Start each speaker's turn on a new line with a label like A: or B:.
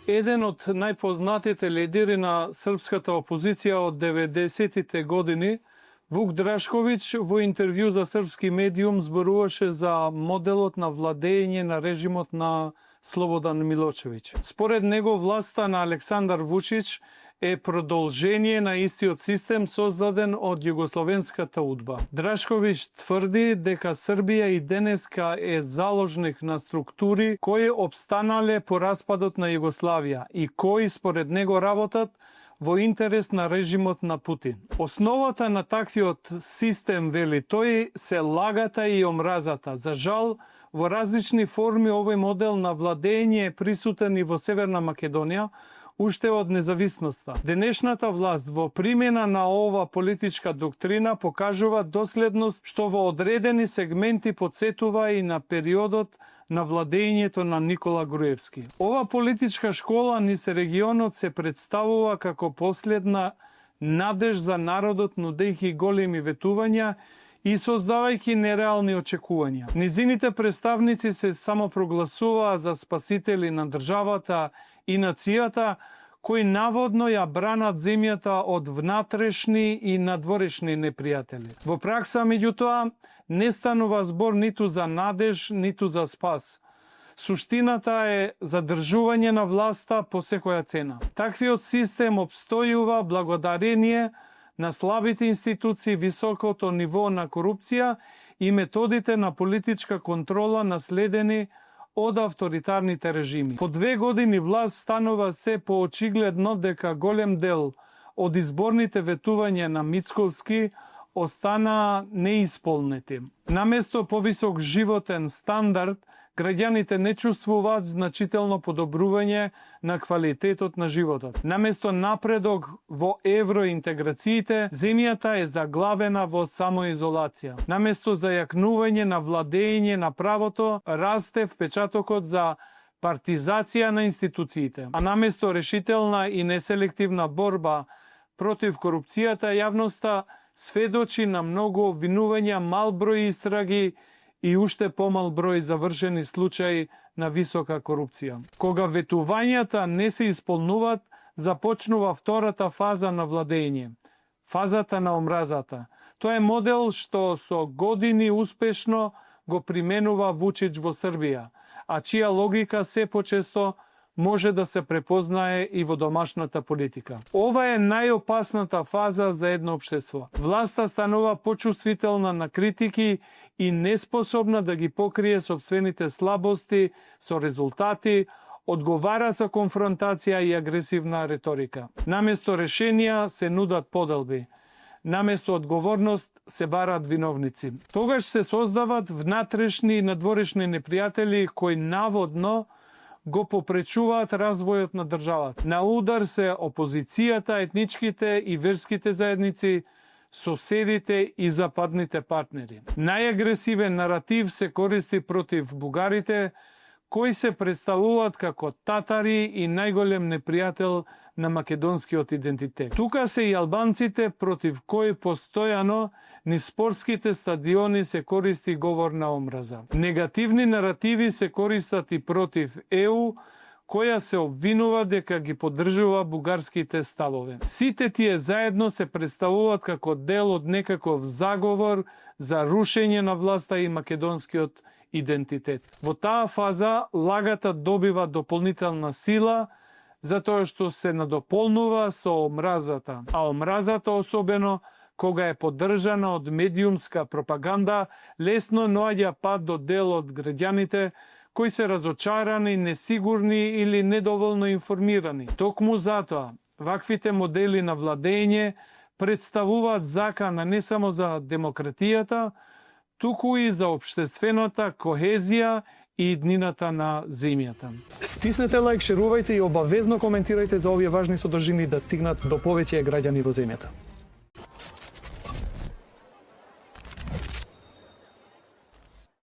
A: Еден од најпознатите лидери на српската опозиција од 90-тите години, Вук Драшковиќ, во интервју за српски медиум зборуваше за моделот на владење на режимот на Слободан Милошевиќ. Според него, власта на Александар Вучиќ е продолжение на истиот систем создаден од југословенската удба. Драшковиќ тврди дека Србија и денеска е заложник на структури кои обстанале по распадот на Југославија и кои според него работат во интерес на режимот на Путин. Основата на таквиот систем, вели тој, се лагата и омразата. За жал, во различни форми овој модел на владење е присутен и во Северна Македонија, уште од независноста. Денешната власт во примена на ова политичка доктрина покажува доследност што во одредени сегменти потсетува и на периодот на владењето на Никола Груевски. Ова политичка школа низ регионот се представува како последна надеж за народот, нудејќи големи ветувања и создавајќи нереални очекувања. Низините представници се самопрогласуваа за спасители на државата и нацијата, кои наводно ја бранат земјата од внатрешни и надворешни непријатели. Во пракса, меѓутоа, не станува збор ниту за надеж, ниту за спас. Суштината е задржување на власта по секоја цена. Таквиот систем обстојува благодарение на слабите институции, високото ниво на корупција и методите на политичка контрола наследени од авторитарните режими. По 2 години власт станува се поочигледно дека голем дел од изборните ветувања на Мицковски остана неисполнети. Наместо повисок животен стандард, граѓаните не чувствуваат значително подобрување на квалитетот на животот. Наместо напредок во евроинтеграциите, земјата е заглавена во самоизолација. Наместо зајакнување на владење на правото, расте впечатокот за партизација на институциите. А наместо решителна и неселективна борба против корупцијата, јавноста сведочи на многу обвинувања, мал број истраги и уште помал број завршени случаи на висока корупција. Кога ветувањата не се исполнуваат, започнува втората фаза на владење, фазата на омразата. Тоа е модел што со години успешно го применува Вучиќ во Србија, а чија логика се почесто може да се препознае и во домашната политика. Ова е најопасната фаза за едно општество. Власта станува почувствителна на критики и неспособна да ги покрие сопствените слабости со резултати, одговара со конфронтација и агресивна риторика. Наместо решенија се нудат поделби. Наместо одговорност се барат виновници. Тогаш се создават внатрешни и надворешни непријатели кои наводно го попречуваат развојот на државата. На удар се опозицијата, етничките и верските заедници, соседите и западните партнери. Најагресивен наратив се користи против бугарите, кои се представуваат како татари и најголем непријател на македонскиот идентитет. Тука се и албанците, против кои постојано низ спортските стадиони се користи говор на омраза. Негативни наративи се користат и против ЕУ, која се обвинува дека ги поддржува бугарските ставове. Сите тие заедно се представуваат како дел од некаков заговор за рушење на власта и македонскиот идентитет. Во таа фаза лагата добива дополнителна сила, затоа што се надополнува со омразата, а омразата особено кога е поддржана од медиумска пропаганда, лесно наоѓа пат до дел од граѓаните кои се разочарани, несигурни или недоволно информирани. Токму затоа, ваквите модели на владење представуваат закана не само за демократијата, туку и за општествената кохезија и иднината на земјата. Стиснете лайк, шерувајте и обавезно коментирајте за овие важни содржини да стигнат до повеќе граѓани во земјата.